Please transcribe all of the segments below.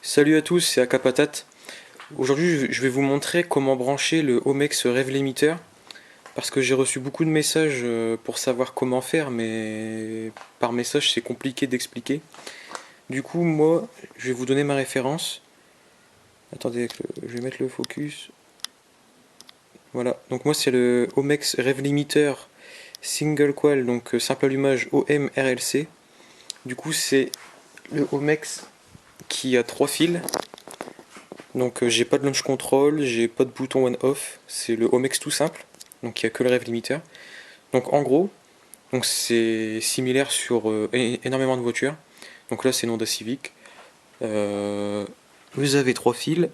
Salut à tous, c'est Akapatat. Aujourd'hui, je vais vous montrer comment brancher le Homex Rev Limiter parce que j'ai reçu beaucoup de messages pour savoir comment faire, mais par message c'est compliqué d'expliquer. Du coup, moi, je vais vous donner ma référence. Attendez, je vais mettre le focus. Voilà, donc moi c'est le Homex Rev Limiter Single Coil, donc simple allumage OMRLC. Du coup, c'est le Homex qui a 3 fils. Donc j'ai pas de launch control, j'ai pas de bouton on off, c'est le Homex tout simple, donc il n'y a que le rev limiter. Donc en gros, donc c'est similaire sur énormément de voitures. Donc là c'est une Honda Civic. Vous avez 3 fils.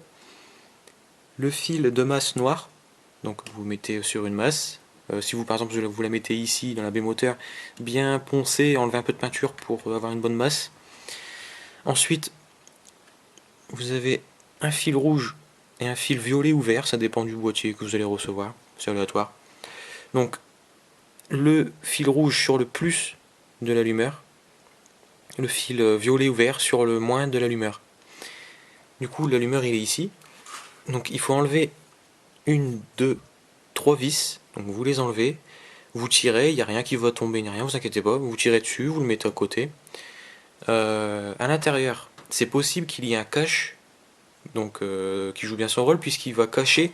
Le fil de masse noir, donc vous mettez sur une masse. Si vous par exemple vous la mettez ici dans la baie moteur, bien poncez, enlevez un peu de peinture pour avoir une bonne masse. Ensuite, vous avez un fil rouge et un fil violet ou vert, ça dépend du boîtier que vous allez recevoir, c'est aléatoire. Donc le fil rouge sur le plus de l'allumeur, le fil violet ou vert sur le moins de l'allumeur. Du coup l'allumeur il est ici, donc il faut enlever une, deux, trois vis, donc vous les enlevez, vous tirez, il n'y a rien qui va tomber ni rien, vous inquiétez pas, vous tirez dessus, vous le mettez à côté. À l'intérieur, c'est possible qu'il y ait un cache, donc qui joue bien son rôle puisqu'il va cacher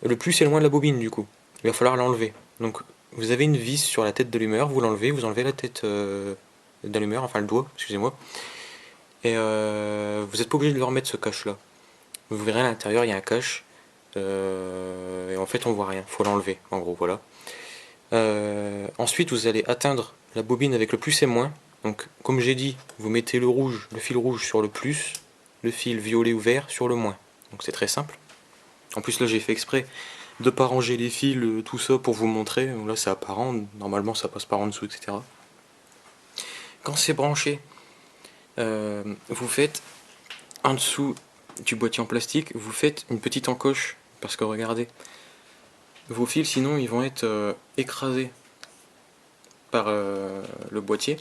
le plus et le moins de la bobine du coup. Il va falloir l'enlever. Donc vous avez une vis sur la tête de l'allumeur, vous l'enlevez, vous enlevez la tête d'allumeur, enfin le doigt, excusez-moi. Et vous n'êtes pas obligé de le remettre ce cache là. Vous verrez à l'intérieur il y a un cache. Et en fait on voit rien, faut l'enlever en gros, voilà. Ensuite vous allez atteindre la bobine avec le plus et moins. Donc comme j'ai dit, vous mettez le rouge, le fil rouge sur le plus, le fil violet ou vert sur le moins. Donc c'est très simple. En plus là j'ai fait exprès de pas ranger les fils, tout ça pour vous montrer. Là c'est apparent, normalement ça passe par en dessous, etc. Quand c'est branché, vous faites en dessous du boîtier en plastique, vous faites une petite encoche. Parce que regardez, vos fils sinon ils vont être écrasés par le boîtier.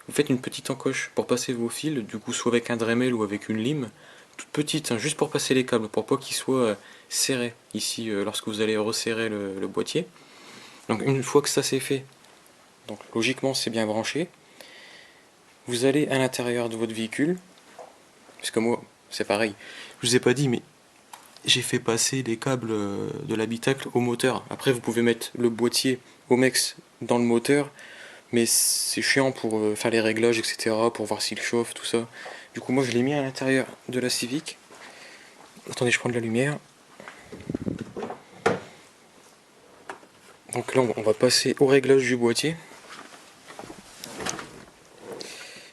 Vous faites une petite encoche pour passer vos fils, du coup soit avec un Dremel ou avec une lime, toute petite, hein, juste pour passer les câbles, pour pas qu'ils soient serrés ici lorsque vous allez resserrer le boîtier. Donc une fois que ça c'est fait, donc logiquement c'est bien branché, vous allez à l'intérieur de votre véhicule, parce que moi c'est pareil, je vous ai pas dit mais j'ai fait passer les câbles de l'habitacle au moteur. Après vous pouvez mettre le boîtier Homex dans le moteur, mais c'est chiant pour faire les réglages, etc., pour voir s'il chauffe, tout ça. Du coup moi je l'ai mis à l'intérieur de la Civic. Attendez, je prends de la lumière. Donc là on va passer au réglage du boîtier.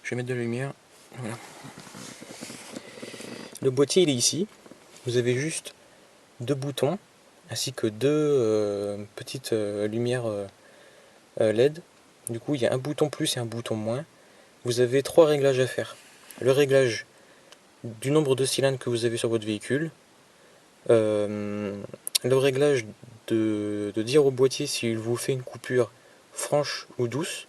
Je vais mettre de la lumière. Voilà. Le boîtier il est ici. Vous avez juste deux boutons ainsi que deux petites lumières LED. Du coup il y a un bouton plus et un bouton moins. Vous avez trois réglages à faire. Le réglage du nombre de cylindres que vous avez sur votre véhicule, le réglage de dire au boîtier s'il vous fait une coupure franche ou douce,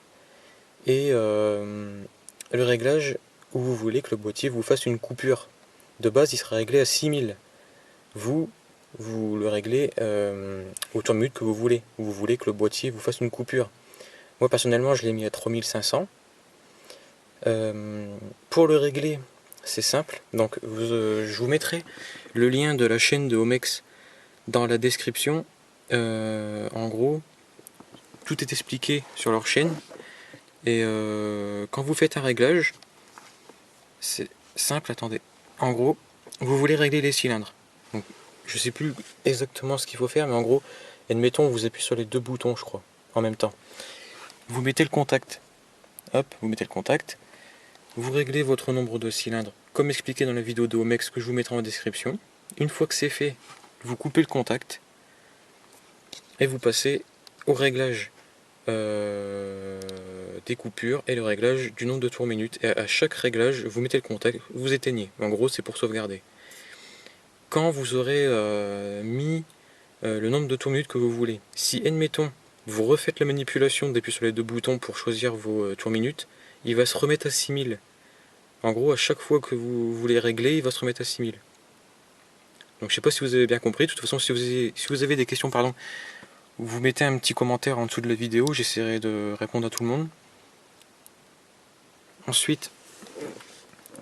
et le réglage où vous voulez que le boîtier vous fasse une coupure. De base il sera réglé à 6000. Vous le réglez au tour de minute que vous voulez. Vous voulez que le boîtier vous fasse une coupure. Moi personnellement je l'ai mis à 3500. Pour le régler, c'est simple. Donc je vous mettrai le lien de la chaîne de Homex dans la description. En gros, tout est expliqué sur leur chaîne. Et quand vous faites un réglage, c'est simple, attendez. En gros, vous voulez régler les cylindres. Donc, je sais plus exactement ce qu'il faut faire, mais en gros, admettons, vous appuyez sur les deux boutons, je crois, en même temps. Vous mettez le contact. Hop, vous mettez le contact. Vous réglez votre nombre de cylindres, comme expliqué dans la vidéo de Homex que je vous mettrai en description. Une fois que c'est fait, vous coupez le contact et vous passez au réglage des coupures et le réglage du nombre de tours minute. Et à chaque réglage, vous mettez le contact, vous éteignez. En gros, c'est pour sauvegarder. Quand vous aurez mis le nombre de tours minutes que vous voulez, si admettons vous refaites la manipulation d'appuyer sur les deux boutons pour choisir vos tours minutes, il va se remettre à 6000 En gros, à chaque fois que vous voulez régler, il va se remettre à 6000. Donc je sais pas si vous avez bien compris. De toute façon, si vous avez des questions, pardon, vous mettez un petit commentaire en dessous de la vidéo, j'essaierai de répondre à tout le monde. Ensuite,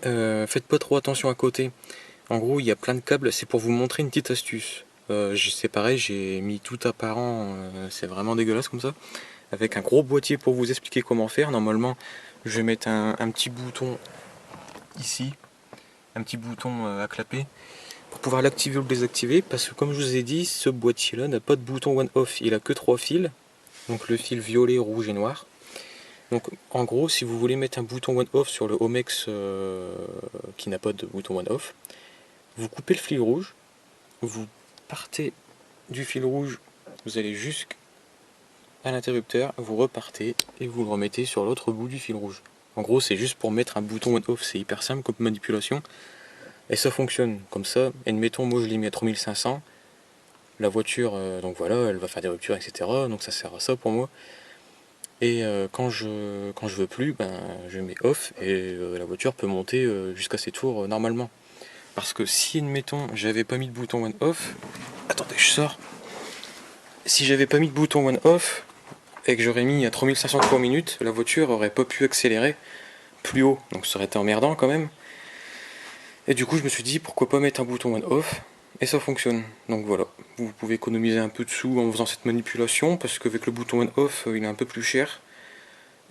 faites pas trop attention à côté. En gros, il y a plein de câbles, c'est pour vous montrer une petite astuce. C'est pareil, j'ai mis tout apparent, c'est vraiment dégueulasse comme ça. Avec un gros boîtier pour vous expliquer comment faire. Normalement, je vais mettre un petit bouton ici, un petit bouton à clapper, pour pouvoir l'activer ou le désactiver. Parce que comme je vous ai dit, ce boîtier-là n'a pas de bouton on-off, il a que 3 fils. Donc le fil violet, rouge et noir. Donc en gros, si vous voulez mettre un bouton on-off sur le Homex qui n'a pas de bouton on-off, vous coupez le fil rouge, vous partez du fil rouge, vous allez jusqu'à l'interrupteur, vous repartez et vous le remettez sur l'autre bout du fil rouge. En gros, c'est juste pour mettre un bouton on-off, c'est hyper simple comme manipulation. Et ça fonctionne comme ça. Admettons, moi je l'ai mis à 3500. La voiture, donc voilà, elle va faire des ruptures, etc. Donc ça sert à ça pour moi. Et quand je veux plus, ben, je mets off et la voiture peut monter jusqu'à ses tours normalement. Parce que si, admettons, j'avais pas mis de bouton on-off, attendez, je sors. Si j'avais pas mis de bouton on-off et que j'aurais mis à 3500 tours minute, la voiture aurait pas pu accélérer plus haut. Donc ça aurait été emmerdant quand même. Et du coup, je me suis dit pourquoi pas mettre un bouton on-off. Et ça fonctionne. Donc voilà, vous pouvez économiser un peu de sous en faisant cette manipulation parce qu'avec le bouton on-off, il est un peu plus cher.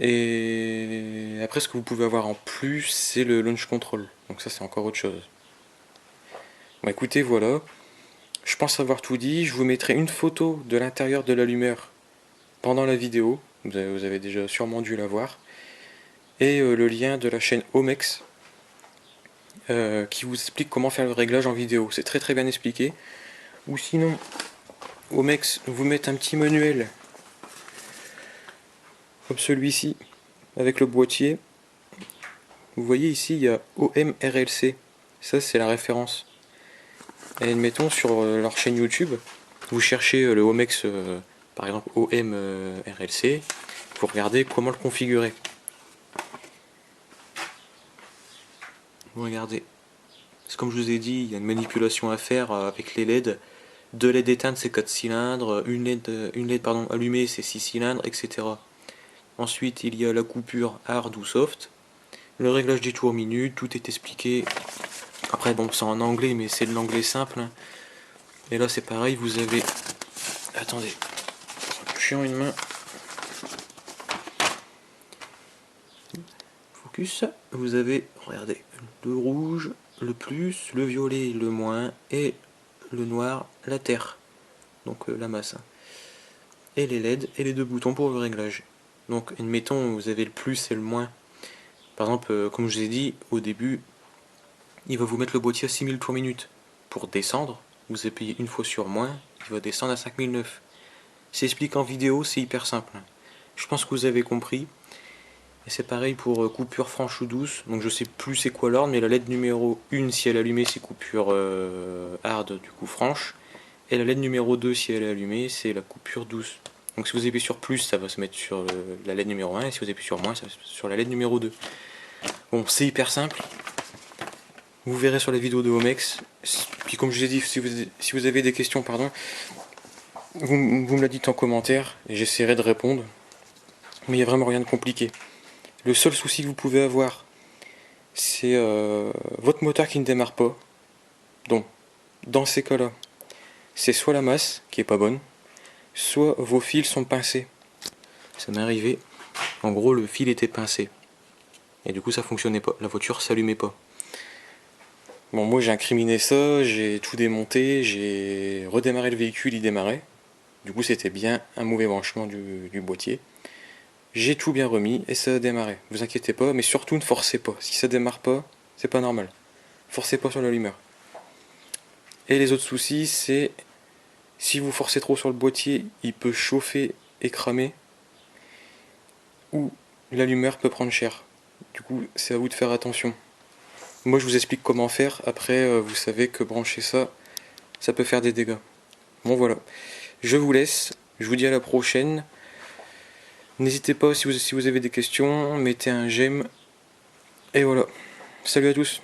Et après, ce que vous pouvez avoir en plus, c'est le launch control. Donc ça, c'est encore autre chose. Bon, écoutez, voilà. Je pense avoir tout dit. Je vous mettrai une photo de l'intérieur de l'allumeur pendant la vidéo. Vous avez déjà sûrement dû la voir. Et le lien de la chaîne Homex qui vous explique comment faire le réglage en vidéo. C'est très très bien expliqué. Ou sinon, Homex vous met un petit manuel comme celui-ci avec le boîtier. Vous voyez ici, il y a OMRLC. Ça, c'est la référence. Et admettons sur leur chaîne YouTube, vous cherchez le Homex, par exemple OMRLC, vous regardez comment le configurer. Vous regardez. C'est comme je vous ai dit, il y a une manipulation à faire avec les LED. 2 LED éteintes c'est 4 cylindres, une LED allumée c'est 6 cylindres, etc. Ensuite il y a la coupure hard ou soft, le réglage des tours minutes, tout est expliqué. Après bon c'est en anglais mais c'est de l'anglais simple. Et là c'est pareil, vous avez... Attendez, chiant une main. Focus. Vous avez, regardez, le rouge, le plus, le violet, le moins, et le noir, la terre. Donc la masse. Et les LED et les 2 boutons pour le réglage. Donc admettons vous avez le plus et le moins. Par exemple, comme je vous ai dit au début, il va vous mettre le boîtier à 6000 tours minute. Pour descendre, vous appuyez une fois sur moins, il va descendre à 5009. C'est expliqué en vidéo, c'est hyper simple. Je pense que vous avez compris. Et c'est pareil pour coupure franche ou douce. Donc je sais plus c'est quoi l'ordre, mais la LED numéro 1 si elle est allumée c'est coupure hard, du coup franche. Et la LED numéro 2 si elle est allumée c'est la coupure douce. Donc si vous appuyez sur plus ça va se mettre sur la LED numéro 1 et si vous appuyez sur moins ça va se mettre sur la LED numéro 2. Bon c'est hyper simple. Vous verrez sur la vidéo de Homex. Puis comme je vous ai dit, si vous avez des questions, pardon, vous me la dites en commentaire et j'essaierai de répondre. Mais il n'y a vraiment rien de compliqué. Le seul souci que vous pouvez avoir, c'est votre moteur qui ne démarre pas. Donc, dans ces cas-là, c'est soit la masse qui est pas bonne, soit vos fils sont pincés. Ça m'est arrivé. En gros, le fil était pincé. Et du coup, ça fonctionnait pas. La voiture s'allumait pas. Bon, moi j'ai incriminé ça, j'ai tout démonté, j'ai redémarré le véhicule, il démarrait. Du coup, c'était bien un mauvais branchement du boîtier. J'ai tout bien remis et ça a démarré. Vous inquiétez pas, mais surtout ne forcez pas. Si ça démarre pas, c'est pas normal. Forcez pas sur l'allumeur. Et les autres soucis, c'est si vous forcez trop sur le boîtier, il peut chauffer et cramer. Ou l'allumeur peut prendre cher. Du coup, c'est à vous de faire attention. Moi, je vous explique comment faire. Après, vous savez que brancher ça, ça peut faire des dégâts. Bon, voilà. Je vous laisse. Je vous dis à la prochaine. N'hésitez pas, si vous avez des questions, mettez un j'aime. Et voilà. Salut à tous.